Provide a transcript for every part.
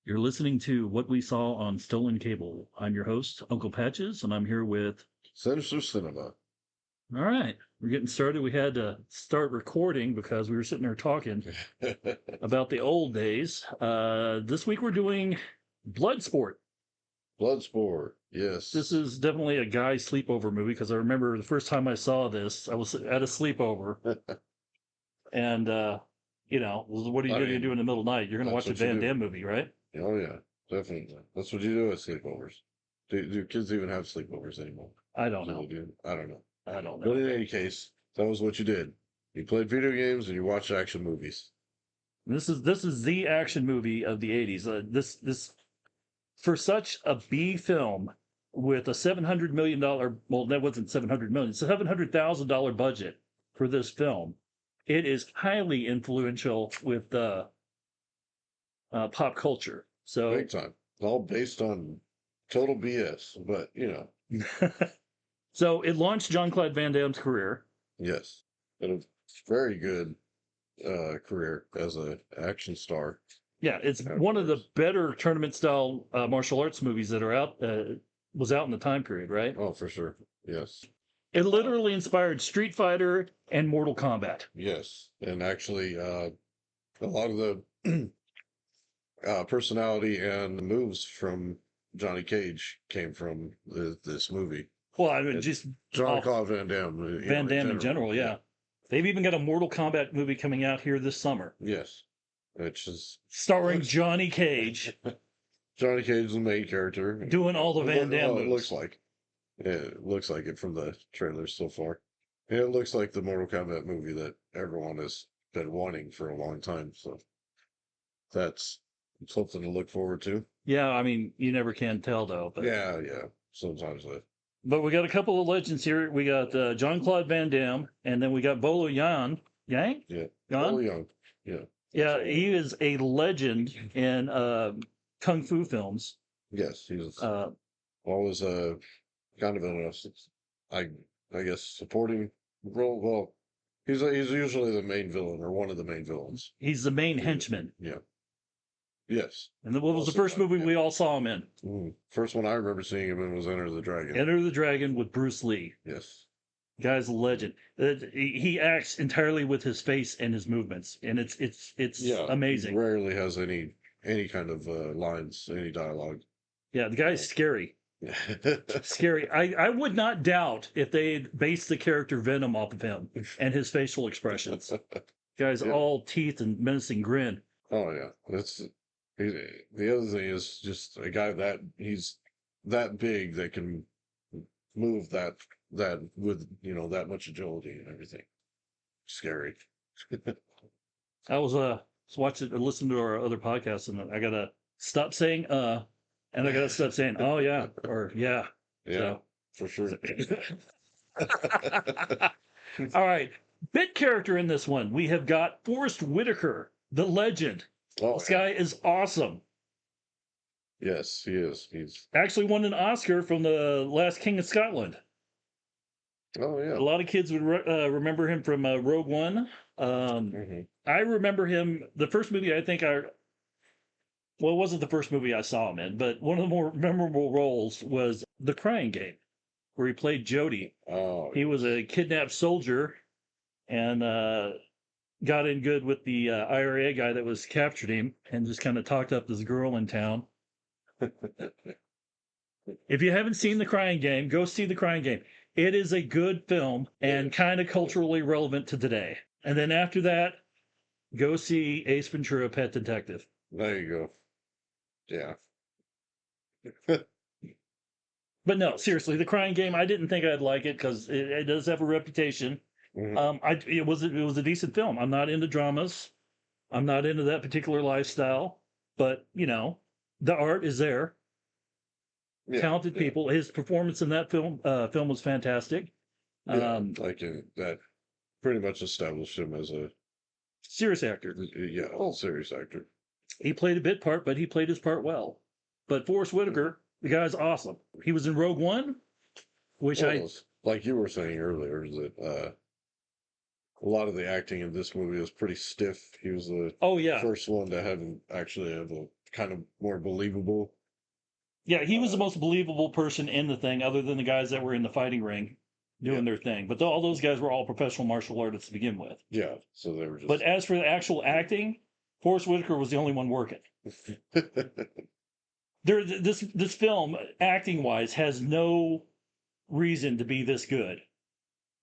You're listening to What We Saw on Stolen Cable. I'm your host, Uncle Patches, and I'm here with... Sinister Cinema. All right, we're getting started. We had to start recording because we were sitting there talking about the old days. This week we're doing Bloodsport. Bloodsport, yes. This is definitely a guy sleepover movie because I remember the first time I saw this, I was at a sleepover. And, what are you going to do in the middle of the night? You're going to watch a Van Damme movie, right? Oh, yeah, definitely. That's what you do at sleepovers. Do kids even have sleepovers anymore? I don't know. I don't know. But in any case, that was what you did. You played video games and you watched action movies. This is the action movie of the 80s. This for such a B film with a $700 million, well, that wasn't $700 million, $700,000 budget for this film. It is highly influential with pop culture. So big time. All based on total BS, but So it launched Jean-Claude Van Damme's career. Yes, and a very good career as an action star. Yeah, it's one of the better tournament-style martial arts movies that are out. Was out in the time period, right? Oh, for sure. Yes. It literally inspired Street Fighter and Mortal Kombat. Yes, and actually, a lot of the personality and the moves from Johnny Cage came from this movie. Well, I mean, just Jean-Claude Van Damme. Van Damme in general, yeah. They've even got a Mortal Kombat movie coming out here this summer. Yes, which is starring Johnny Cage. Johnny Cage is the main character, doing all the Van Damme moves. It looks like. Yeah, it looks like it from the trailers so far. And it looks like the Mortal Kombat movie that everyone has been wanting for a long time. So that's something to look forward to. Yeah, I mean, you never can tell, though. But... Yeah. Sometimes. But we got a couple of legends here. We got Jean-Claude Van Damme, and then we got Bolo Yeung. Yeah. Bolo Yeung. Yeah. Yeah, he is a legend in kung fu films. Yes, he's always kind of in I guess supporting role. Well, he's usually the main villain or one of the main villains. He's the main henchman. Yeah. Yes. And what was the first movie we all saw him in? First one I remember seeing him in was Enter the Dragon. Enter the Dragon with Bruce Lee. Yes. Guy's a legend. He acts entirely with his face and his movements, and it's amazing. He rarely has any kind of lines, any dialogue. Yeah, the guy's scary. Scary. I would not doubt if they based the character Venom off of him and his facial expressions. Guy's all teeth and menacing grin. Oh yeah, the other thing is just a guy that he's that big that can move that with that much agility and everything. Scary. I was listening to our other podcasts, and I gotta stop saying and I gotta stop saying oh yeah or yeah. Yeah, for sure. All right, bit character in this one. We have got Forrest Whitaker, the legend. This guy is awesome. Yes, he is. He's actually won an Oscar from the Last King of Scotland. Oh yeah. A lot of kids would remember him from Rogue One. I remember him. The first movie it wasn't the first movie I saw him in, but one of the more memorable roles was The Crying Game, where he played Jody. Oh. He was a kidnapped soldier and got in good with the IRA guy that was captured him and just kind of talked up this girl in town. If you haven't seen The Crying Game, go see The Crying Game. It is a good film and kind of culturally relevant to today. And then after that, go see Ace Ventura: Pet Detective. There you go. Yeah. But no, seriously, The Crying Game, I didn't think I'd like it because it does have a reputation. It was a decent film. I'm not into dramas. I'm not into that particular lifestyle. But, the art is there. Yeah, talented people. His performance in that film was fantastic. That pretty much established him as a serious actor. Yeah, serious actor. He played a bit part, but he played his part well. But Forrest Whitaker, the guy's awesome. He was in Rogue One, which like you were saying earlier, that a lot of the acting in this movie was pretty stiff. He was the Oh yeah, first one to actually have a kind of more believable. yeah. He was the Uh, most believable person in the thing, other than the guys that were in the fighting ring yeah, doing their thing. But all those guys were all professional martial artists to begin with. yeah. So they were But just. as for the actual acting, Forrest Whitaker was the only one working. This film, acting wise, has no reason to be this good.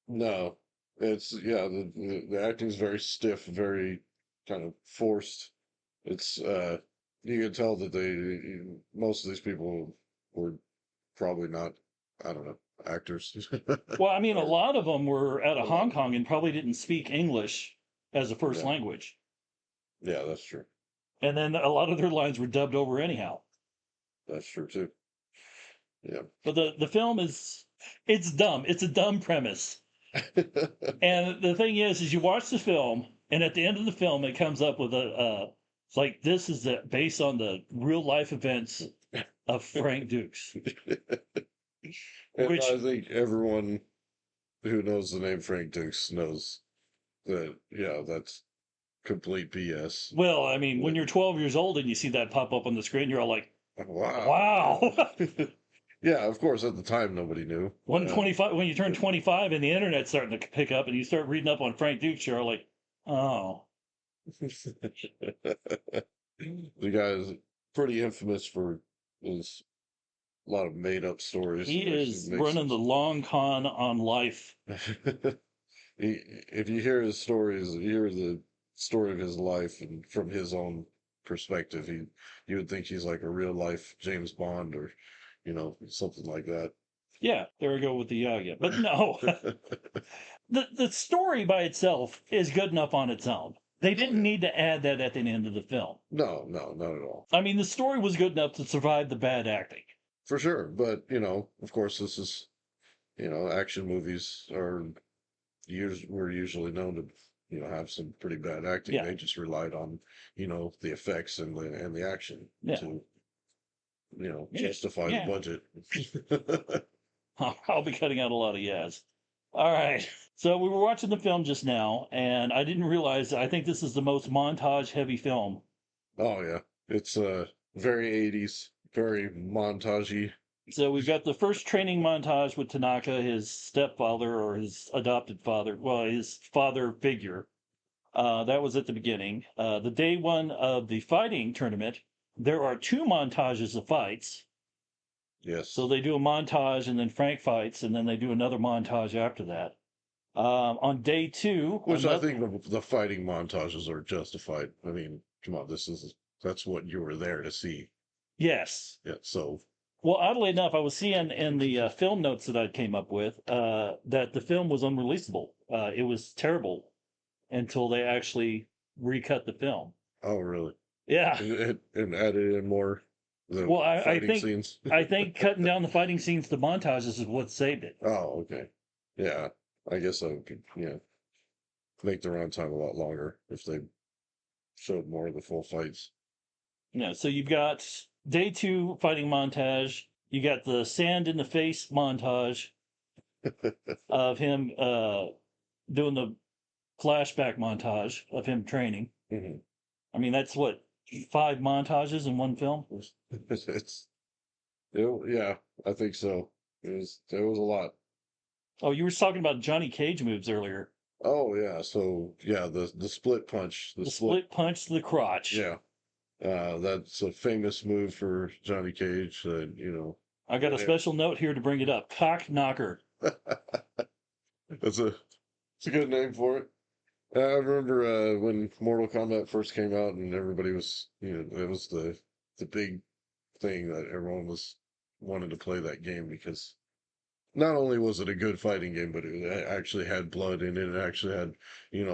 No, it's yeah. The acting's very stiff, very kind of forced. It's you can tell that most of these people were probably not, I don't know, actors. Well, I mean, a Or lot of them were out a of lot Hong of them. Kong and probably didn't speak English as a first Yeah, language. yeah, that's true. And then a lot of their lines were dubbed over anyhow. That's true too. Yeah. But the film it's dumb. It's a dumb premise. And the thing is you watch the film, and at the end of the film, it comes up with it's like this is based on the real life events of Frank Dux, And I which, think everyone who knows the name Frank Dux knows that, yeah, that's complete BS. well, I mean, when That- you're 12 years old and you see that pop up on the screen, you're all like, Wow. wow. Yeah, of course, at the time, nobody knew. When you turn 25 and the internet's starting to pick up and you start reading up on Frank Dux, you're all like, oh, The guy is pretty infamous for his a lot of made up stories. he He actually is makes running the long con on life. if you hear his stories, you hear the story of his life and from his own perspective, you would think he's like a real life James Bond or, something like that. Yeah, there we go with the Yaga. But no, the story by itself is good enough on its own. They Oh, didn't yeah. need to add that at the end of the film. No, no, not at all. I mean, the story was good enough to survive the bad acting. For sure. But, of course, this is, action movies were usually known to, have some pretty bad acting. Yeah, They just relied on, the effects and the action yeah, to, yeah, justify the yeah. budget. I'll be cutting out a lot of yes. All right. So we were watching the film just now, and I didn't realize. I think this is the most montage-heavy film. Oh yeah, it's very 80s, very montagey. So we've got the first training montage with Tanaka, his stepfather or his adopted father, well, his father figure. That was at the beginning. The day one of the fighting tournament, there are two montages of fights. So Yes, they do a montage, and then Frank fights, and then they do another montage after that. On day two, which I think the fighting montages are justified. I mean, come on, that's what you were there to see. yes. Yeah, so Well, oddly enough, I was seeing in the film notes that I came up with that the film was unreleasable. It was terrible until they actually recut the film. oh really? Yeah. And added in more the Well, I fighting think scenes. I think cutting down the fighting scenes to montages is what saved it. Oh, okay. Yeah, I guess I could, make the runtime a lot longer if they showed more of the full fights. So you've got day two fighting montage. You got the sand in the face montage of him doing the flashback montage of him training. Mhm. I mean, that's what, five montages in one film? It's yeah, I think so. It was a lot. Oh, you were talking about Johnny Cage moves earlier. Oh yeah, so yeah, the split punch, the The split, split punch to the crotch. yeah, that's a famous move for Johnny Cage. I got a eh, special note here to bring it up. Cock knocker. that's it's a good name for it. I remember when Mortal Kombat first came out, and everybody was, it was the big thing that everyone was wanting to play that game because not only was it a good fighting game, but it actually had blood in it. It actually had,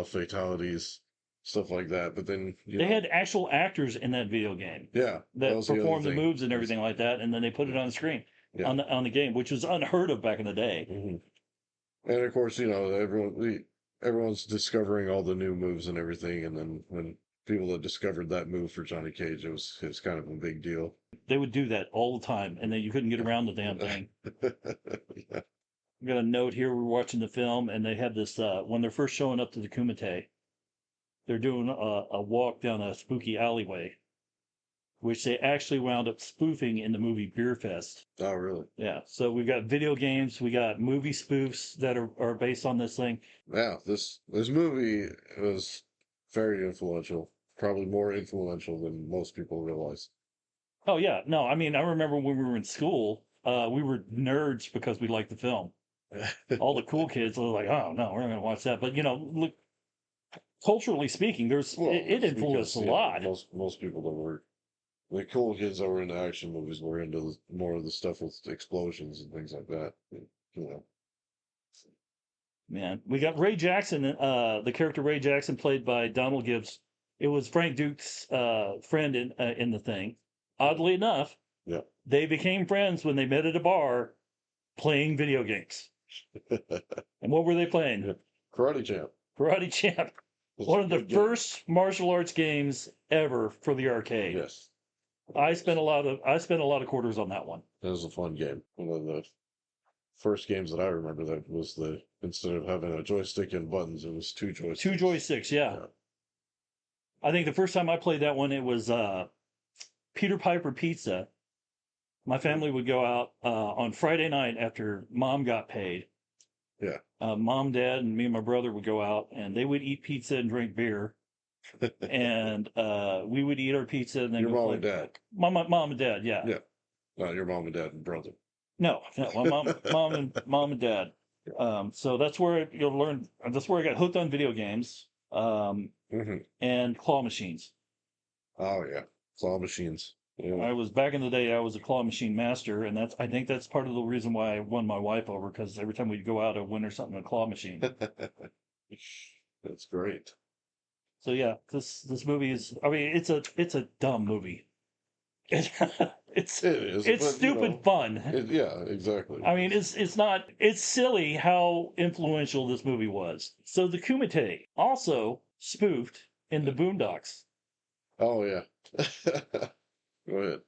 fatalities, stuff like that. But then, They had actual actors in that video game yeah, that that was the other performed the thing. moves and everything like that, and then they put it on the screen Yeah. on the game, which was unheard of back in the day. Hmm. And of course, everyone's discovering all the new moves and everything. And then when people had discovered that move for Johnny Cage, it was kind of a big deal. They would do that all the time, and then you couldn't get around the damn thing. Yeah. I got a note here. We're watching the film, and they have this when they're first showing up to the Kumite. They're doing a walk down a spooky alleyway, which they actually wound up spoofing in the movie Beer Fest. Oh, really? Yeah. So we've got video games, we got movie spoofs that are based on this thing. Yeah, this movie was very influential. Probably more influential than most people realize. Oh yeah, no, I mean I remember when we were in school, we were nerds because we liked the film. All the cool kids were like, "Oh no, we're not going to watch that." But look, culturally speaking, Well, it it's influenced because a lot. most people that were the cool kids that were into action movies were into more of the stuff with explosions and things like that. You know. Man, we got Ray Jackson, the character Ray Jackson played by Donald Gibbs. It was Frank Dux' friend in the thing. Oddly enough, Yeah. they became friends when they met at a bar playing video games. And what were they playing? Karate Champ. Karate Champ. One of the first martial arts games ever for the arcade. Yes. I spent a lot of quarters on that one. It was a fun game. One of the first games that I remember that was instead of having a joystick and buttons, it was two joysticks. Two joysticks, yeah. I think the first time I played that one, it was Peter Piper Pizza. My family would go out on Friday night after mom got paid. Yeah. Mom, dad, and me and my brother would go out, and they would eat pizza and drink beer. And we would eat our pizza and then your go mom play. and dad. Mom and dad, yeah. Yeah. Not your mom and dad and brother. No, my mom and dad. So that's where you'll learn. That's where I got hooked on video games and claw machines. Oh yeah, claw machines. Yeah. I was back in the day. I was a claw machine master, and I think that's part of the reason why I won my wife over, because every time we'd go out, I'd win or something in a claw machine. That's great. So yeah, this movie is. I mean, it's a dumb movie. It's stupid fun. Yeah, exactly. I mean, it's silly how influential this movie was. So the Kumite also spoofed in the Boondocks. Oh yeah. Go ahead.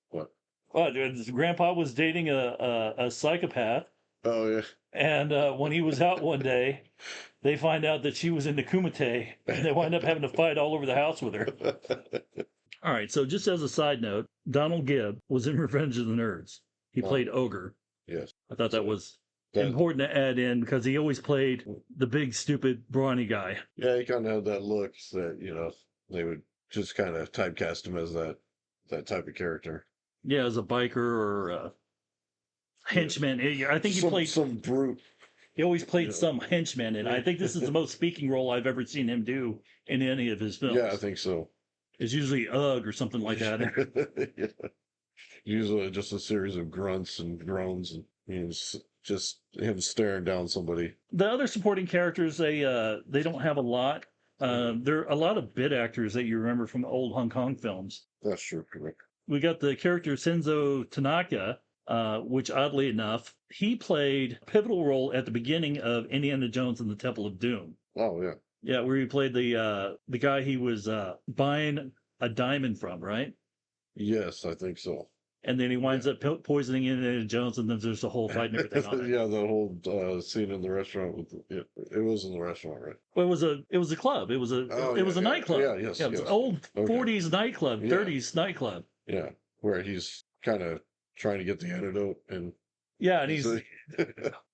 What? Well, his grandpa was dating a psychopath. Oh yeah. And when he was out one day, they find out that she was in the Kumite, and they wind up having to fight all over the house with her. All right, so just as a side note, Donald Gibb was in Revenge of the Nerds. He played Ogre. Yes. I thought that was important to add in because he always played the big, stupid, brawny guy. Yeah, he kind of had that look that, they would just kind of typecast him as that type of character. Yeah, as a biker or a henchman. I think he played some brute. He always played some henchman, and I think this is the most speaking role I've ever seen him do in any of his films. Yeah, I think so. It's usually Ugh or something like that. Yeah. Usually just a series of grunts and groans, and just him staring down somebody. The other supporting characters, they don't have a lot. There are a lot of bit actors that you remember from old Hong Kong films. That's true. Correct. We got the character Senzo Tanaka, which oddly enough, he played a pivotal role at the beginning of Indiana Jones and the Temple of Doom. Oh yeah. Yeah, where he played the guy he was buying a diamond from, right? Yes, I think so. And then he winds up poisoning Indiana Jones, and then there's a whole fight and everything on it. Yeah, the whole scene in the restaurant with it was in the restaurant, right? Well, it was a club. It was a nightclub. Yeah, yes. Yeah, it was an old 40s nightclub, 30s nightclub. Yeah, where he's kind of trying to get the antidote and. Yeah, and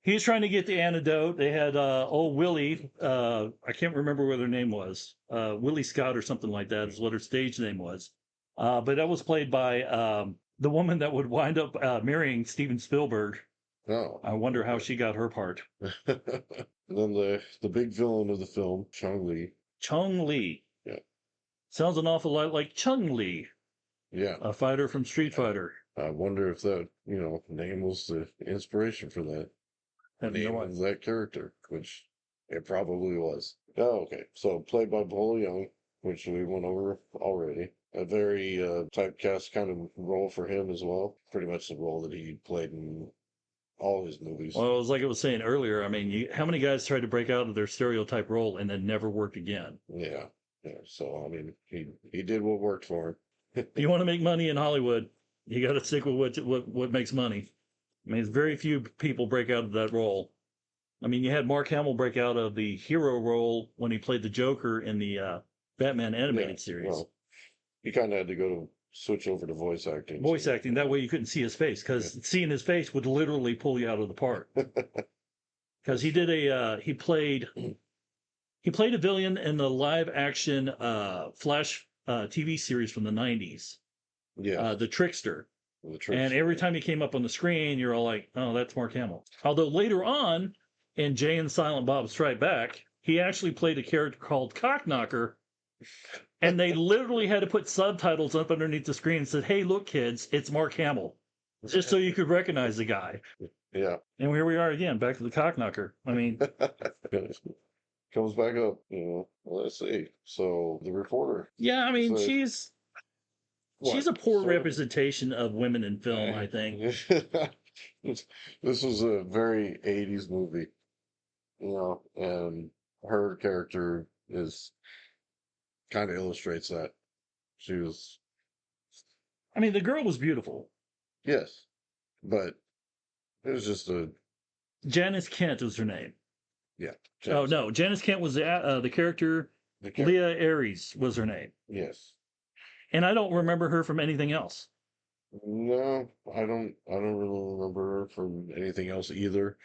he's trying to get the antidote. They had old Willie. I can't remember what her name was. Willie Scott or something like that is what her stage name was. But that was played by the woman that would wind up marrying Steven Spielberg. Oh, I wonder how she got her part. And then the big villain of the film, Chong Li. Chong Li. Yeah. Sounds an awful lot like Chung Li. Yeah. A fighter from Street Fighter. I wonder if that, name was the inspiration for that. Name of that character, which it probably was. Oh, okay. So played by Bolo Yeung, which we went over already. A very typecast kind of role for him as well. Pretty much the role that he played in all his movies. Well, it was like I was saying earlier. I mean, how many guys tried to break out of their stereotype role and then never worked again? Yeah. So I mean, he did what worked for him. You want to make money in Hollywood, you got to stick with what makes money. I mean, very few people break out of that role. I mean, you had Mark Hamill break out of the hero role when he played the Joker in the Batman Yeah. animated series. Well, he kind of had to go to switch over to voice acting. Voice acting, that way you couldn't see his face, because seeing his face would literally pull you out of the part. Because he did he played a villain in the live action Flash TV series from the 90s. Yeah. The Trickster. The Trickster. And every time he came up on the screen, you're all like, oh, that's Mark Hamill. Although later on, in Jay and Silent Bob Strike Back, he actually played a character called Cockknocker, and they literally had to put subtitles up underneath the screen and said, hey, look, kids, it's Mark Hamill, just so you could recognize the guy. Yeah. And here we are again, back to the Cockknocker. I mean, comes back up, you know. Let's see. So the reporter. Yeah, I mean, So, she's a poor representation of women in film, I think. This was a very 80s movie, you know, and her character is kind of illustrates that. She was. I mean, the girl was beautiful. Yes, but it was just a. Janice Kent was her name. Yeah. Oh no, Janice Kent was the character. Leah Aries was her name. Yes. And I don't remember her from anything else. No, I don't really remember her from anything else either.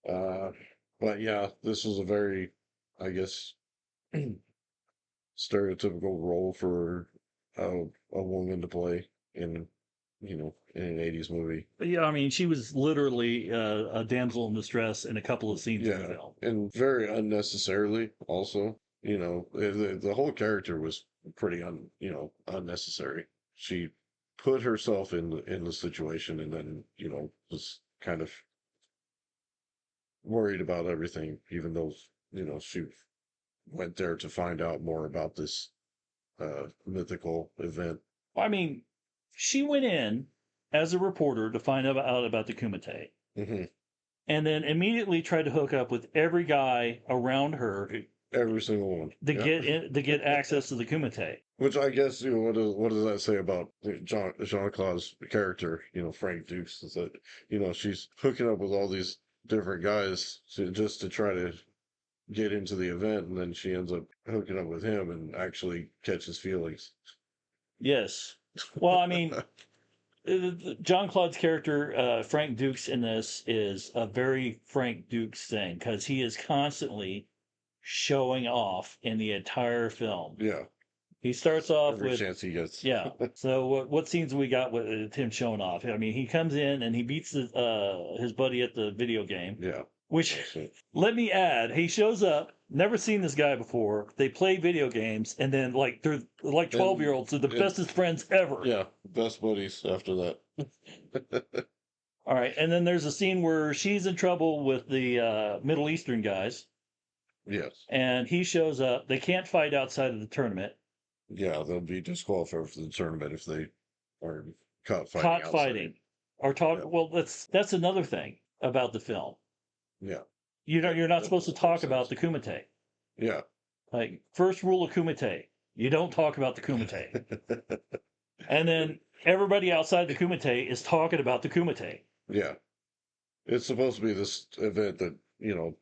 But yeah, this was a very, I guess, stereotypical role for a woman to play in, you know, in an 80s movie. But yeah, I mean, she was literally a damsel in distress in a couple of scenes in the film. And very unnecessarily also. You know, the whole character was pretty unnecessary. She put herself in the situation and then, you know, was kind of worried about everything, even though, you know, she went there to find out more about this mythical event. I mean, she went in as a reporter to find out about the Kumite, and then immediately tried to hook up with every guy around her. Every single one to get access to the Kumite. Which I guess, you know, what does that say about Jean-Claude's character? You know, Frank Dux, is that, you know, she's hooking up with all these different guys just to try to get into the event, and then she ends up hooking up with him and actually catches feelings. Yes. Well, I mean, Jean-Claude's character, Frank Dux, in this is a very Frank Dux thing, because he is constantly showing off in the entire film. Yeah. He starts off every with chance he gets. Yeah. So what scenes we got with him showing off? I mean, he comes in and he beats his buddy at the video game. Yeah. Which, let me add, he shows up, never seen this guy before. They play video games, and then they're like 12-year-olds, they're the bestest friends ever. Yeah, best buddies after that. All right, and then there's a scene where she's in trouble with the Middle Eastern guys. Yes. And he shows up. They can't fight outside of the tournament. Yeah, they'll be disqualified for the tournament if they are caught fighting. Caught fighting. Or talk. Yeah. Well, that's another thing about the film. Yeah. You're not supposed to talk about the Kumite. Yeah. Like, first rule of Kumite, you don't talk about the Kumite. And then everybody outside the Kumite is talking about the Kumite. Yeah. It's supposed to be this event that, you know,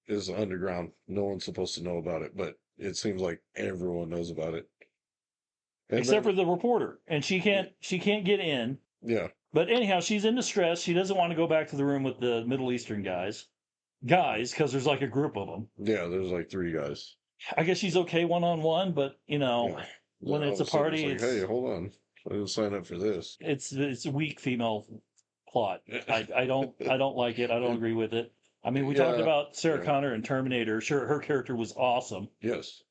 is underground. No one's supposed to know about it, but it seems like everyone knows about it. Except for the reporter. And she can't get in. Yeah. But anyhow, she's in distress. She doesn't want to go back to the room with the Middle Eastern guys. Because there's like a group of them. Yeah, there's like 3 guys. I guess she's okay one-on-one, but, you know, when it's a party, it's like, hey, hold on. I didn't sign up for this. It's a weak female plot. I don't like it. I don't agree with it. I mean, we talked about Sarah Connor in Terminator. Sure, her character was awesome. Yes,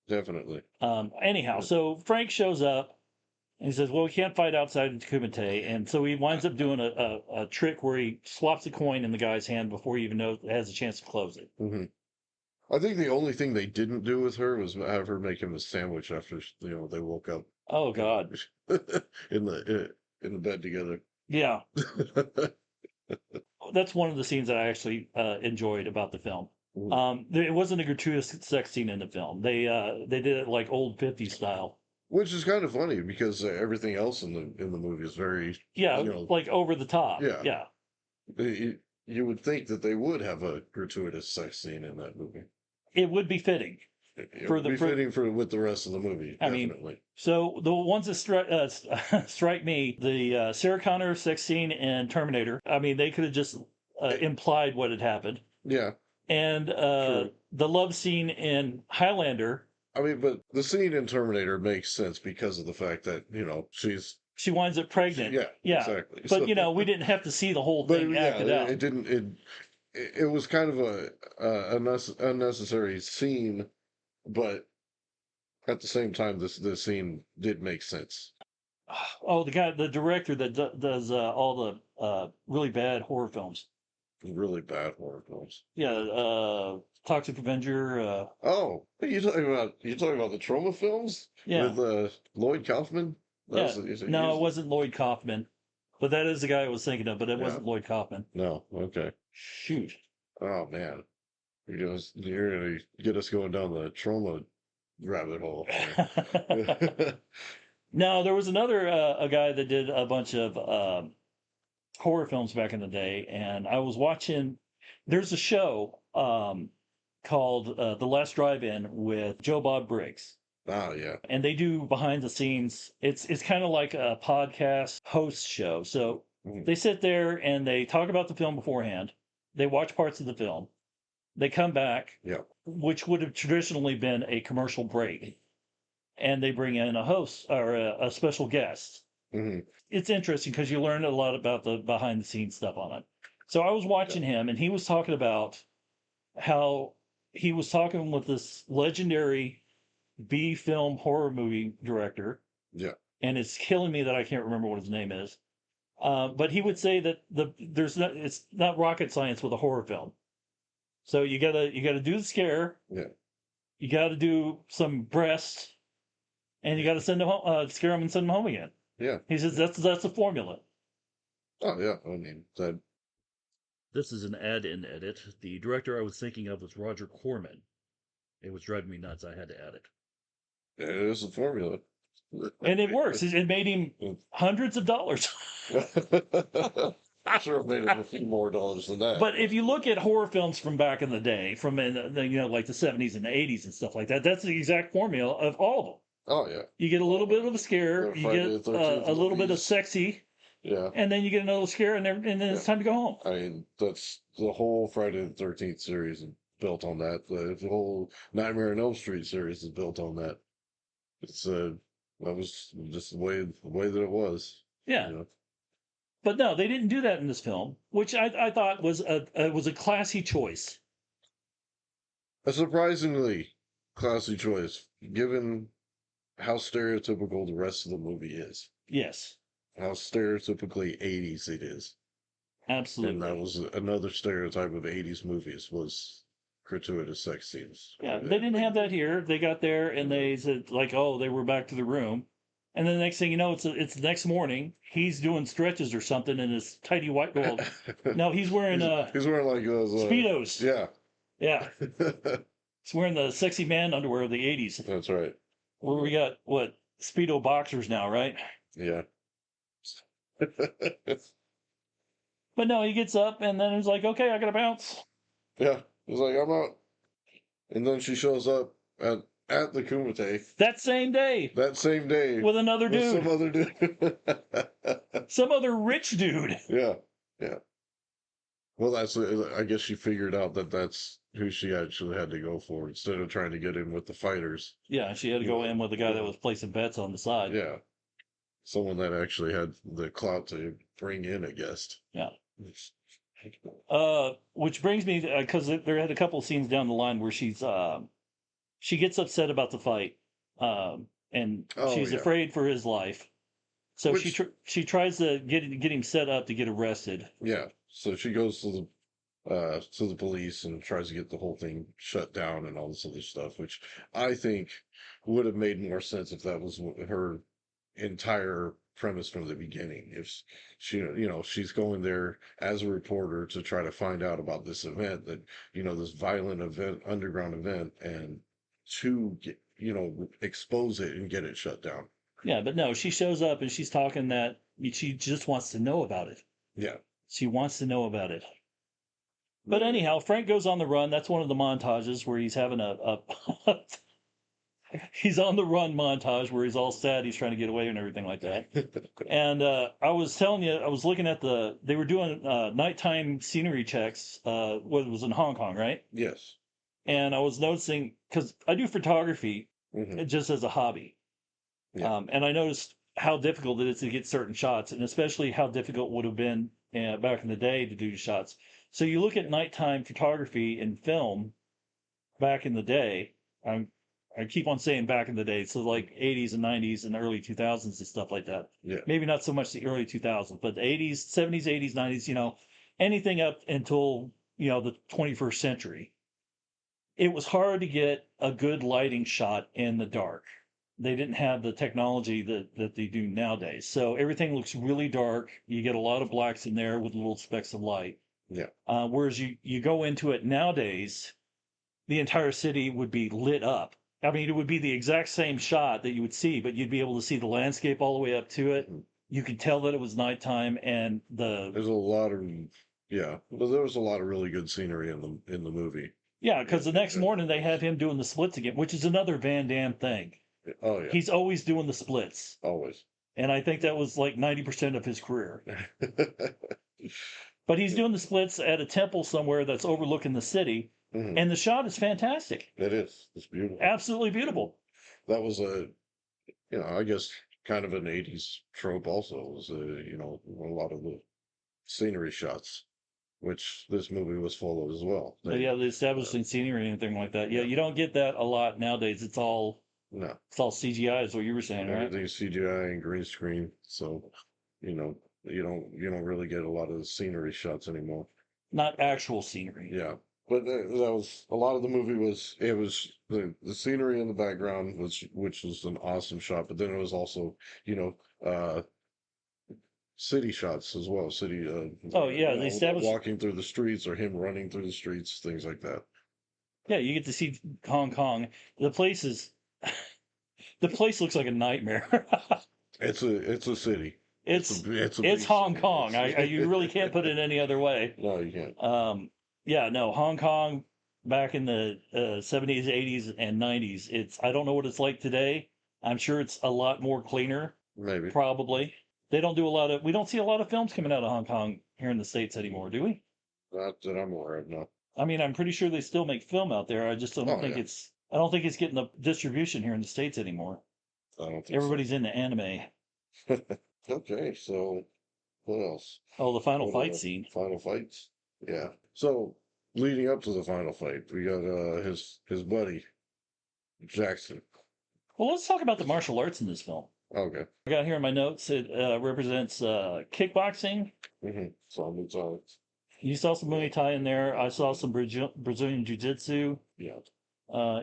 definitely. Anyhow, so Frank shows up and he says, well, we can't fight outside the Kumite. And so he winds up doing a trick where he swaps a coin in the guy's hand before he even has a chance to close it. Mm-hmm. I think the only thing they didn't do with her was have her make him a sandwich after, you know, they woke up. Oh, God. in the bed together. Yeah. That's one of the scenes that I actually enjoyed about the film. It wasn't a gratuitous sex scene in the film. They did it like old 50s style. Which is kind of funny because everything else in the movie is very like over the top. Yeah. Yeah. You would think that they would have a gratuitous sex scene in that movie. It would be fitting. It would be fitting for with the rest of the movie, I mean, definitely. so the ones that strike me, the Sarah Connor sex scene in Terminator. I mean, they could have just implied what had happened. Yeah, And true. the love scene in Highlander. I mean, but the scene in Terminator makes sense because of the fact that She winds up pregnant. yeah, exactly. But we didn't have to see the whole thing acted out. It didn't. It was kind of a unnecessary scene, but at the same time, the scene did make sense. Oh, the director that does all the really bad horror films. Really bad horror films. Yeah, Toxic Avenger. Oh, you talking about the trauma films? Yeah. With Lloyd Kaufman? No, it wasn't Lloyd Kaufman, but that is the guy I was thinking of. But it wasn't Lloyd Kaufman. No, okay. Shoot. Oh man, you're gonna get us going down the trauma rabbit hole. No, there was another a guy that did a bunch of horror films back in the day, and I was watching. There's a show called The Last Drive-In with Joe Bob Briggs. Oh yeah. And they do behind the scenes. It's kind of like a podcast host show. So they sit there and they talk about the film beforehand. They watch parts of the film. They come back, which would have traditionally been a commercial break, and they bring in a host or a special guest. Mm-hmm. It's interesting because you learn a lot about the behind the scenes stuff on it. So I was watching him, and he was talking about how he was talking with this legendary B film horror movie director. Yeah. And it's killing me that I can't remember what his name is. But he would say that it's not rocket science with a horror film. So you gotta do the scare. Yeah. You gotta do some breasts, and you gotta send them home, scare them and send them home again. Yeah. He says that's the formula. Oh yeah, I mean that. This is an add-in edit. The director I was thinking of was Roger Corman. It was driving me nuts. I had to add it. It is a formula. And it works. It made him hundreds of dollars. I sure made him a few more dollars than that. But if you look at horror films from back in the day, from like the 70s and the 80s and stuff like that, that's the exact formula of all of them. Oh yeah. You get a little bit of a scare, you get a little bit of sexy, and then you get another scare, and then it's time to go home. I mean, that's the whole Friday the 13th series is built on that. The whole Nightmare on Elm Street series is built on that. It's that was just the way that it was. Yeah. But no, they didn't do that in this film, which I thought was a classy choice. A surprisingly classy choice, given how stereotypical the rest of the movie is. Yes. How stereotypically 80s it is. Absolutely. And that was another stereotype of 80s movies was gratuitous sex scenes. Yeah, they didn't have that here. They got there and they said like, oh, they were back to the room. And then the next thing you know, it's the next morning. He's doing stretches or something in his tidy white gold. No, he's wearing he's wearing like those Speedos. Yeah. Yeah. He's wearing the sexy man underwear of the 80s. That's right. Where we got Speedo boxers now, right? Yeah. But no, he gets up and then he's like, okay, I gotta bounce. Yeah. He's like, I'm out. And then she shows up at the Kumite. That same day. With another dude. Some other dude. Some other rich dude. Yeah. Yeah. Well, I guess she figured out that that's who she actually had to go for instead of trying to get in with the fighters. Yeah, she had to go in with the guy that was placing bets on the side. Yeah. Someone that actually had the clout to bring in a guest. Yeah. Which brings me, because there had a couple of scenes down the line where she gets upset about the fight, and she's afraid for his life. So she tries to get him set up to get arrested. Yeah. So she goes to the police and tries to get the whole thing shut down and all this other stuff, which I think would have made more sense if that was her entire premise from the beginning. If she, she's going there as a reporter to try to find out about this event, that this violent event, underground event, and to get, expose it and get it shut down. Yeah, but no, she shows up and she's talking that she just wants to know about it. Yeah. She wants to know about it. But anyhow, Frank goes on the run. That's one of the montages where he's having a he's on the run montage where he's all sad, he's trying to get away and everything like that. And I was telling you, I was looking at they were doing nighttime scenery checks. What it was in Hong Kong, right? Yes. And I was noticing because I do photography just as a hobby, and I noticed how difficult it is to get certain shots, and especially how difficult it would have been back in the day to do shots. So you look at nighttime photography and film back in the day. I keep on saying back in the day, so like 80s and 90s and early 2000s and stuff like that. Yeah. Maybe not so much the early 2000s, but the 80s, 70s, 80s, 90s, anything up until, the 21st century. It was hard to get a good lighting shot in the dark. They didn't have the technology that they do nowadays. So everything looks really dark. You get a lot of blacks in there with little specks of light. Yeah. Whereas you go into it nowadays, the entire city would be lit up. I mean, it would be the exact same shot that you would see, but you'd be able to see the landscape all the way up to it. You could tell that it was nighttime, and there's a lot of well, there was a lot of really good scenery in the movie. Yeah, because the next morning they have him doing the splits again, which is another Van Damme thing. Oh yeah, he's always doing the splits. Always. And I think that was like 90% of his career. But he's doing the splits at a temple somewhere that's overlooking the city. And the shot is fantastic. It is. It's beautiful. Absolutely beautiful. That was I guess kind of an 80s trope also. Was, a lot of the scenery shots, which this movie was full of as well. The establishing scenery and anything like that. Yeah, you don't get that a lot nowadays. It's all CGI is what you were saying, right? Everything's CGI and green screen. So, you don't really get a lot of the scenery shots anymore. Not actual scenery. Yeah. But that was a lot of the movie it was the scenery in the background which was an awesome shot, but then it was also, city shots as well. City they established walking through the streets or him running through the streets, things like that. Yeah, you get to see Hong Kong. The place looks like a nightmare. It's a city. It's Hong Kong. You really can't put it any other way. No, you can't. Hong Kong back in the 70s, 80s, and 90s. I don't know what it's like today. I'm sure it's a lot more cleaner. Maybe. Probably. We don't see a lot of films coming out of Hong Kong here in the States anymore, do we? Not that I'm aware of, no. I mean, I'm pretty sure they still make film out there. I just don't think I don't think it's getting the distribution here in the States anymore. I don't think everybody's into anime. Okay, so what else? Oh, the final fight scene. Final fights? Yeah. So leading up to the final fight, we got his buddy, Jackson. Well, let's talk about the martial arts in this film. Okay. I got here in my notes, it represents kickboxing. Saw Muay Thai. You saw some Muay Thai in there. I saw some Brazilian Jiu-Jitsu. Yeah.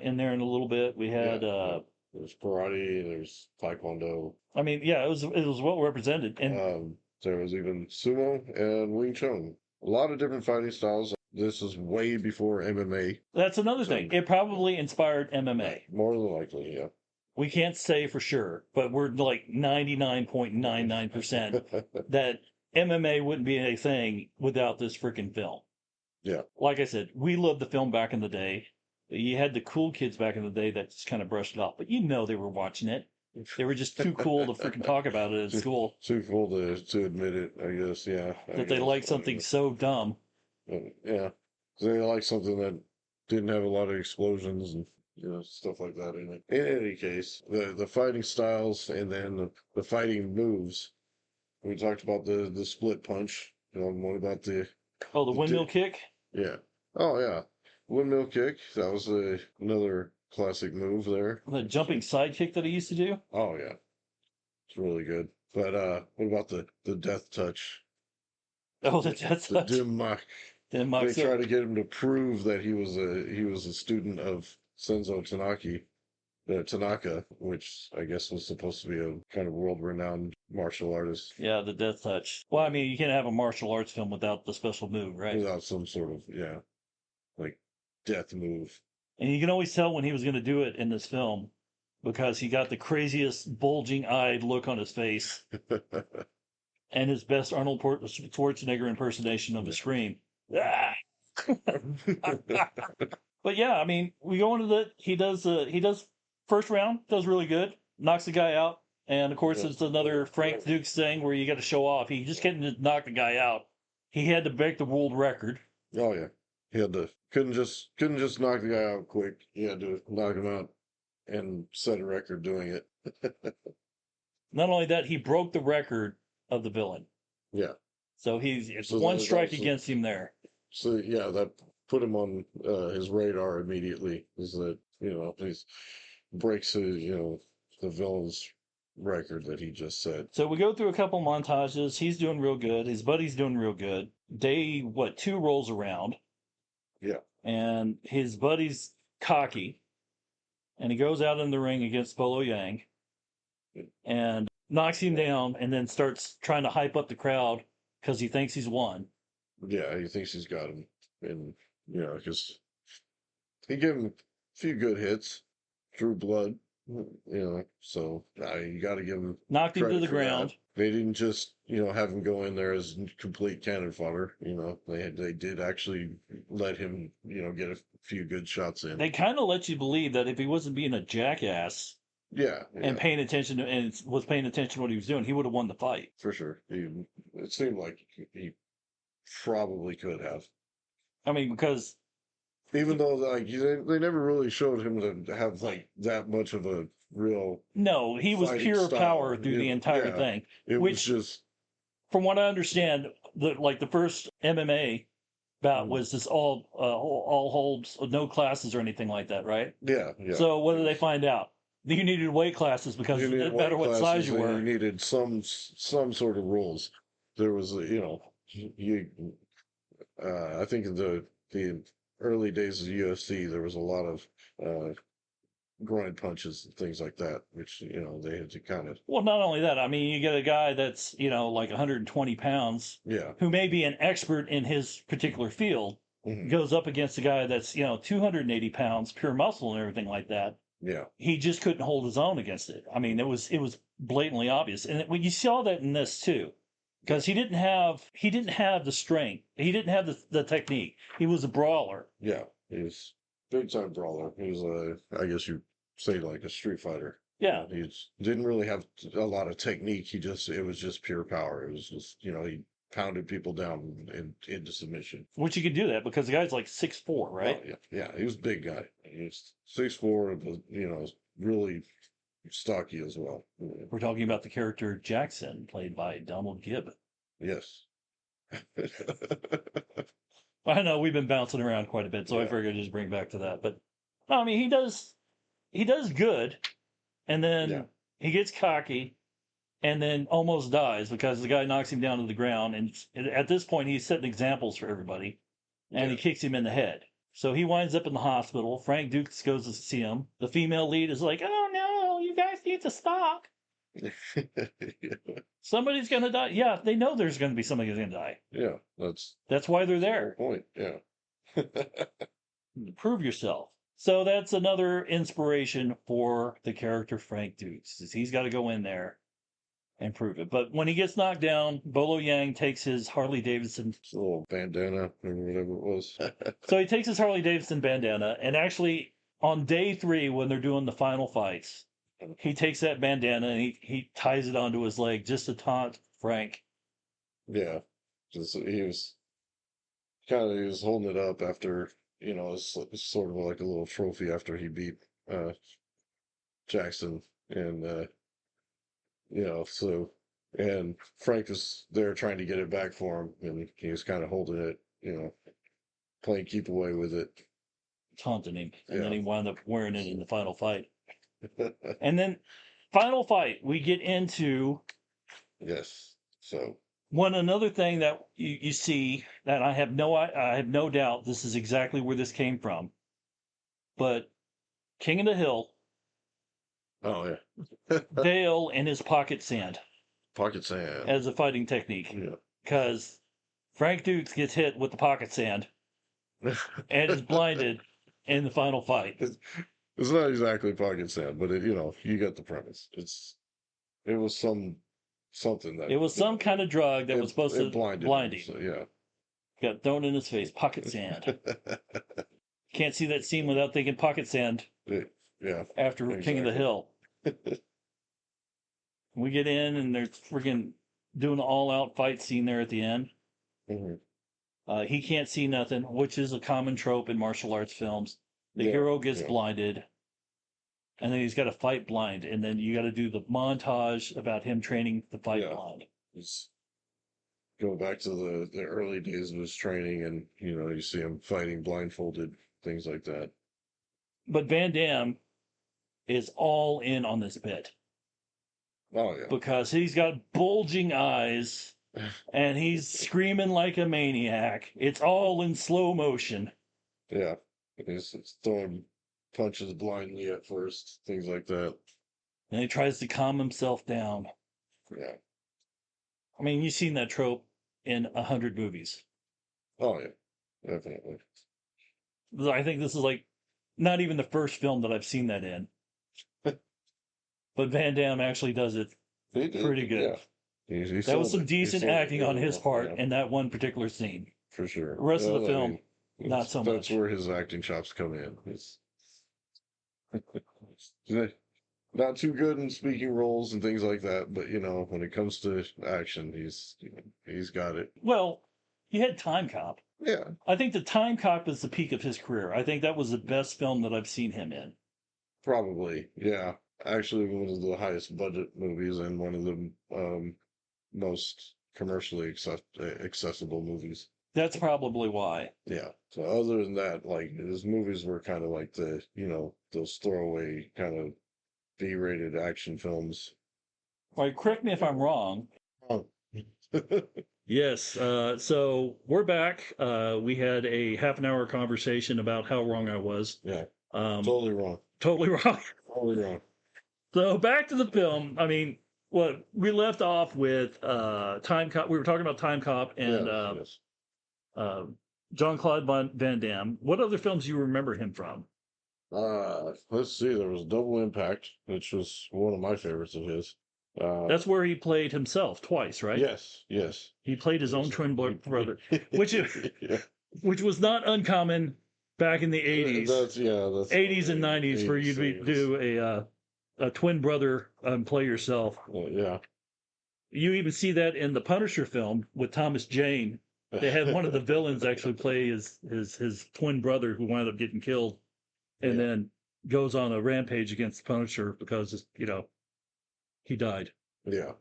In there in a little bit. We had there's karate, there's taekwondo. I mean, yeah, it was well represented. And there was even sumo and Wing Chun. A lot of different fighting styles. This is way before MMA. That's another thing. It probably inspired MMA. More than likely, yeah. We can't say for sure, but we're like 99.99% that MMA wouldn't be a thing without this freaking film. Yeah. Like I said, we loved the film back in the day. You had the cool kids back in the day that just kind of brushed it off, but they were watching it. They were just too cool to freaking talk about it at school. Too cool to admit it, I guess, yeah. They liked something so dumb. Yeah. They liked something that didn't have a lot of explosions and stuff like that in it. In any case, the fighting styles and then the fighting moves. We talked about the split punch. What about the windmill kick? Yeah. Oh yeah. Windmill kick. That was another classic move there. The jumping side kick that he used to do? Oh yeah. It's really good. But what about the death touch? Oh, the death touch. The dim mak. They try to get him to prove that he was a student of Senzo Tanaka, which I guess was supposed to be a kind of world-renowned martial artist. Yeah, the death touch. Well, I mean, you can't have a martial arts film without the special move, right? Without some sort of, like death move. And you can always tell when he was going to do it in this film because he got the craziest bulging-eyed look on his face. and his best Arnold Schwarzenegger impersonation of a scream. Ah! But yeah, I mean, we go into the he does first round, does really good, knocks the guy out, and of course Yeah. it's another Frank Dux thing where you got to show off. He just couldn't knock the guy out. He had to break the world record. Oh yeah, he had to couldn't just knock the guy out quick. He had to knock him out and set a record doing it. Not only that, he broke the record of the villain. Yeah. So it's So one that strike also, against him there. so yeah, that put him on his radar immediately. Is that he breaks the villain's record that he just set. So we go through a couple montages. He's doing real good. His buddy's doing real good. Day two rolls around. Yeah. And his buddy's cocky, and he goes out in the ring against Bolo Yeung and knocks him down, and then starts trying to hype up the crowd because he thinks he's won. Yeah, he thinks he's got him, and because he gave him a few good hits, drew blood, so you got to give him Knocked him to credit the for that. ground. They didn't just have him go in there as complete cannon fodder. They did actually let him get a few good shots in. They kind of let you believe that if he wasn't being a jackass Yeah, and paying attention was paying attention to what he was doing, he would have won the fight. for sure. It seemed like he probably could have. I mean, because Even though they never really showed him to have like that much of a real no, he was fighting pure style. power through the entire Yeah, thing. it Which, was just from what I understand, the first MMA bout was just all holds, no classes or anything like that, right? yeah. So what did they find out? You needed weight classes because You it needed didn't matter weight what size classes you and were. you needed some sort of rules. There was you I think in the early days of UFC there was a lot of groin punches and things like that, which they had to kind of Well, not only that, I mean, you get a guy that's, like 120 pounds yeah. who may be an expert in his particular field, Mhm. goes up against a guy that's, 280 pounds, pure muscle and everything like that. Yeah. He just couldn't hold his own against it. I mean, it was blatantly obvious. And when you saw that in this too, because he didn't have the strength. He didn't have the technique. He was a brawler. Yeah. He was big time brawler. He was I guess you say like a street fighter. Yeah. He didn't really have a lot of technique. It was just pure power. It was just, he pounded people down into submission. Which you could do that because the guy's like 6'4", right? Oh, yeah. He was a big guy. He was 6'4", but, really stocky as well. We're talking about the character Jackson, played by Donald Gibb. Yes. I know we've been bouncing around quite a bit, so I Yeah. figured I'd just bring back to that. But no, I mean, he does good, and then Yeah. he gets cocky, and then almost dies because the guy knocks him down to the ground. And at this point, he's setting examples for everybody, and he Yeah. kicks him in the head. So he winds up in the hospital. Frank Dux goes to see him. The female lead is like, "Oh no, you guys need to stop. Somebody's gonna die." Yeah, they know there's gonna be somebody who's gonna die. Yeah, That's why they're the there. whole point. Yeah. Prove yourself. So that's another inspiration for the character Frank Dux. Is he's got to go in there and prove it. But when he gets knocked down, Bolo Yeung takes his Harley Davidson. It's a little bandana or whatever it was. So he takes his Harley Davidson bandana, and actually on day 3 when they're doing the final fights, he takes that bandana and he ties it onto his leg just to taunt Frank. Yeah. Just he was holding it up after, it's sort of like a little trophy after he beat Jackson and so and Frank was there trying to get it back for him and he was kind of holding it, playing keep away with it. Taunting him. And Yeah. then he wound up wearing it in the final fight. And then, final fight, we get into Yes. So another thing that you see that I have no doubt this is exactly where this came from. But King of the Hill, oh yeah. Dale and his pocket sand Pocket sand. as a fighting technique. Yeah. Because Frank Dux gets hit with the pocket sand and is blinded in the final fight. It's not exactly pocket sand, but you got the premise. It was some something that It was some kind of drug that was supposed to blinded blind him. him. So, yeah. Got thrown in his face. Pocket sand. Can't see that scene without thinking pocket sand. Yeah. After King of the Hill. We get in and there's freaking doing an all-out fight scene there at the end. He can't see nothing, which is a common trope in martial arts films. The hero gets blinded, and then he's got to fight blind, and then you got to do the montage about him training to fight blind. It's go back to the early days of his training, and you see him fighting blindfolded, things like that. But Van Damme is all in on this bit. Oh yeah, because he's got bulging eyes and he's screaming like a maniac. It's all in slow motion. Yeah, he's throwing punches blindly at first, things like that. And he tries to calm himself down. Yeah. I mean, you've seen that trope in 100 movies. Oh yeah, definitely. I think this is like not even the first film that I've seen that in. But Van Damme actually does it pretty good. Yeah. That was some decent acting on his part in that one particular scene. For sure. The rest of the film, not so much. That's where his acting chops come in. It's not too good in speaking roles and things like that, but when it comes to action, he's got it. Well, he had Time Cop. Yeah. I think the Time Cop is the peak of his career. I think that was the best film that I've seen him in. Probably, yeah. Actually, one of the highest budget movies and one of the most commercially accessible movies. That's probably why. Yeah. So other than that, like his movies were kind of like those throwaway kind of B-rated action films. All right, correct me if I'm wrong. Oh. Yes. So we're back. We had a half an hour conversation about how wrong I was. Yeah. Totally wrong. Totally wrong. Totally wrong. So back to the film. I mean, what we left off with Time Cop. We were talking about Time Cop and yes. Jean-Claude Van Damme. What other films do you remember him from? Let's see. There was Double Impact, which was one of my favorites of his. That's where he played himself twice, right? Yes. He played his own twin brother, which was not uncommon back in the 80s. That's 80s and 90s for you to do a twin brother play yourself. Yeah. You even see that in the Punisher film with Thomas Jane. They had one of the villains actually play his twin brother who wound up getting killed, and then goes on a rampage against the Punisher because he died. Yeah.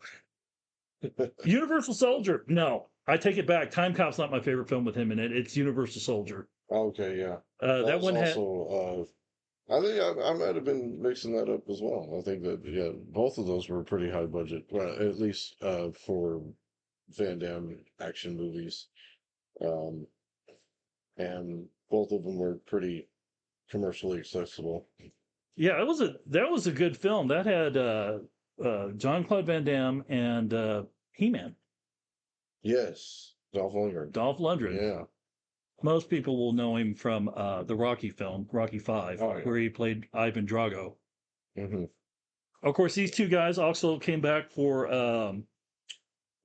Universal Soldier. No, I take it back. Time Cop's not my favorite film with him in it. It's Universal Soldier. Okay, yeah. That one also, I think I might have been mixing that up as well. I think that both of those were pretty high budget, well, at least for Van Damme action movies, and both of them were pretty commercially accessible. Yeah, that was a good film. That had Jean-Claude Van Damme and He-Man. Yes, Dolph Lundgren. Dolph Lundgren. Yeah. Most people will know him from the Rocky film, Rocky V, where he played Ivan Drago. Mm-hmm. Of course, these two guys also came back for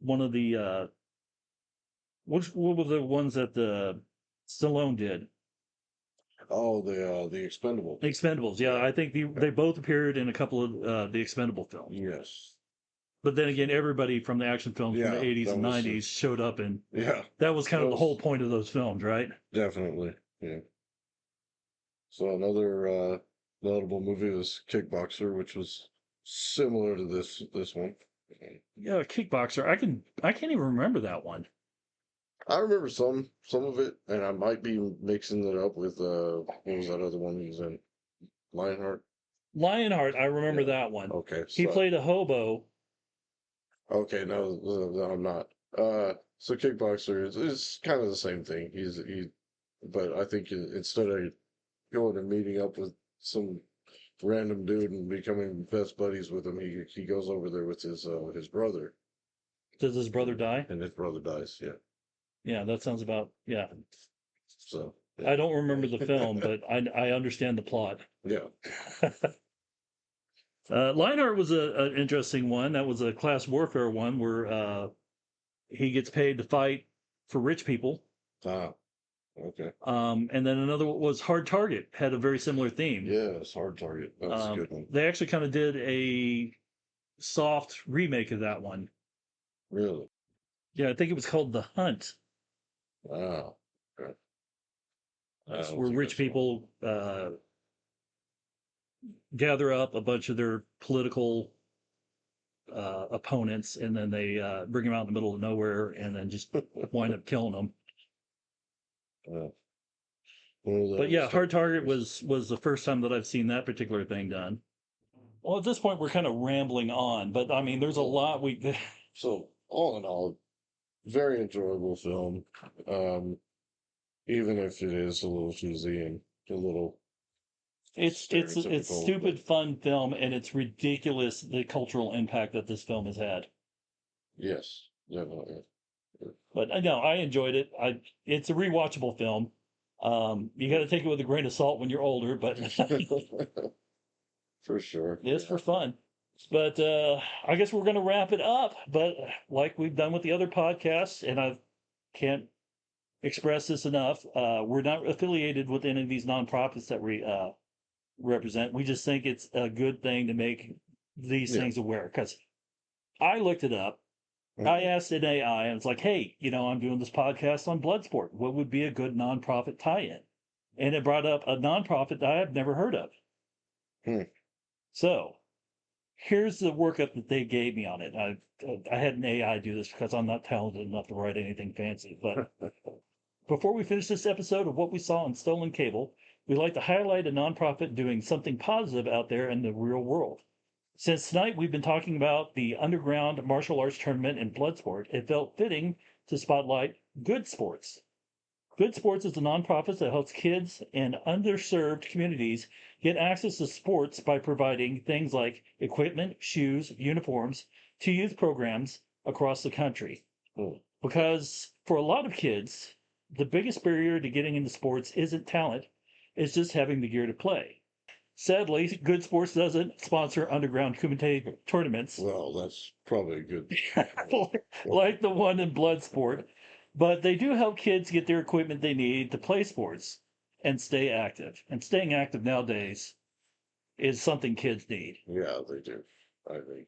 one of the what were the ones that the Stallone did? Oh, the Expendables. Expendables, yeah. I think they both appeared in a couple of the Expendable films. Yes. But then again, everybody from the action films from the 80s and 90s showed up, and that was kind of the whole point of those films, right? Definitely, yeah. So another notable movie was Kickboxer, which was similar to this one. Yeah, Kickboxer. I can't even remember that one. I remember some of it, and I might be mixing it up with what was that other one he was in? Lionheart. Lionheart, I remember that one. Okay, he played a hobo. Okay, no, I'm not. So Kickboxer is kind of the same thing. But I think instead of going and meeting up with some random dude and becoming best buddies with him, he goes over there with his brother. Does his brother die? And his brother dies. Yeah. Yeah, that sounds about So I don't remember the film, but I understand the plot. Yeah. Lionheart was an interesting one. That was a class warfare one where he gets paid to fight for rich people. Ah, okay. And then another one was Hard Target, had a very similar theme. Yes, Hard Target. That was a good one. They actually kind of did a soft remake of that one. Really? Yeah, I think it was called The Hunt. Wow. Okay. Where rich people gather up a bunch of their political opponents, and then they bring them out in the middle of nowhere, and then just wind up killing them. But yeah, Hard Target was the first time that I've seen that particular thing done. Well, at this point, we're kind of rambling on, but I mean, there's a lot we. So all in all, very enjoyable film. Even if it is a little cheesy and a little. It's stupid fun film, and it's ridiculous the cultural impact that this film has had. Yes, definitely. But I know I enjoyed it. It's a rewatchable film. You got to take it with a grain of salt when you're older, but for sure, it's for fun. But I guess we're going to wrap it up. But like we've done with the other podcasts, and I can't express this enough, we're not affiliated with any of these nonprofits that we represent. We just think it's a good thing to make these things aware. Because I looked it up. I asked an AI, and it's like, hey, I'm doing this podcast on Bloodsport. What would be a good nonprofit tie-in? And it brought up a nonprofit that I have never heard of. So here's the workup that they gave me on it. I had an AI do this because I'm not talented enough to write anything fancy. But before we finish this episode of what we saw on Stolen Cable, we'd like to highlight a nonprofit doing something positive out there in the real world. Since tonight we've been talking about the underground martial arts tournament in Bloodsport, it felt fitting to spotlight Good Sports. Good Sports is a nonprofit that helps kids in underserved communities get access to sports by providing things like equipment, shoes, uniforms to youth programs across the country. Because for a lot of kids, the biggest barrier to getting into sports isn't talent, it's just having the gear to play. Sadly, Good Sports doesn't sponsor underground Kumite tournaments. Well, that's probably a good. like the one in Bloodsport, but they do help kids get their equipment they need to play sports and stay active. And staying active nowadays is something kids need. Yeah, they do. I think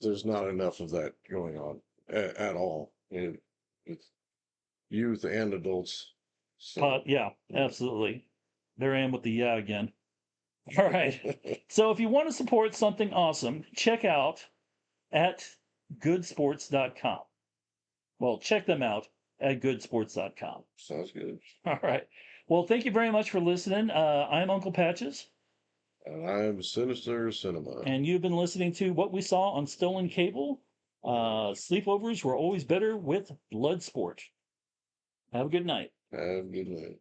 there's not enough of that going on at all. With youth and adults. So. Yeah, absolutely. There I am with the yeah again. All right. So if you want to support something awesome, check out at goodsports.com. Well, check them out at goodsports.com. Sounds good. All right. Well, thank you very much for listening. I'm Uncle Patches. And I'm Sinister Cinema. And you've been listening to What We Saw on Stolen Cable. Sleepovers were always better with Bloodsport. Have a good night. Have a good night.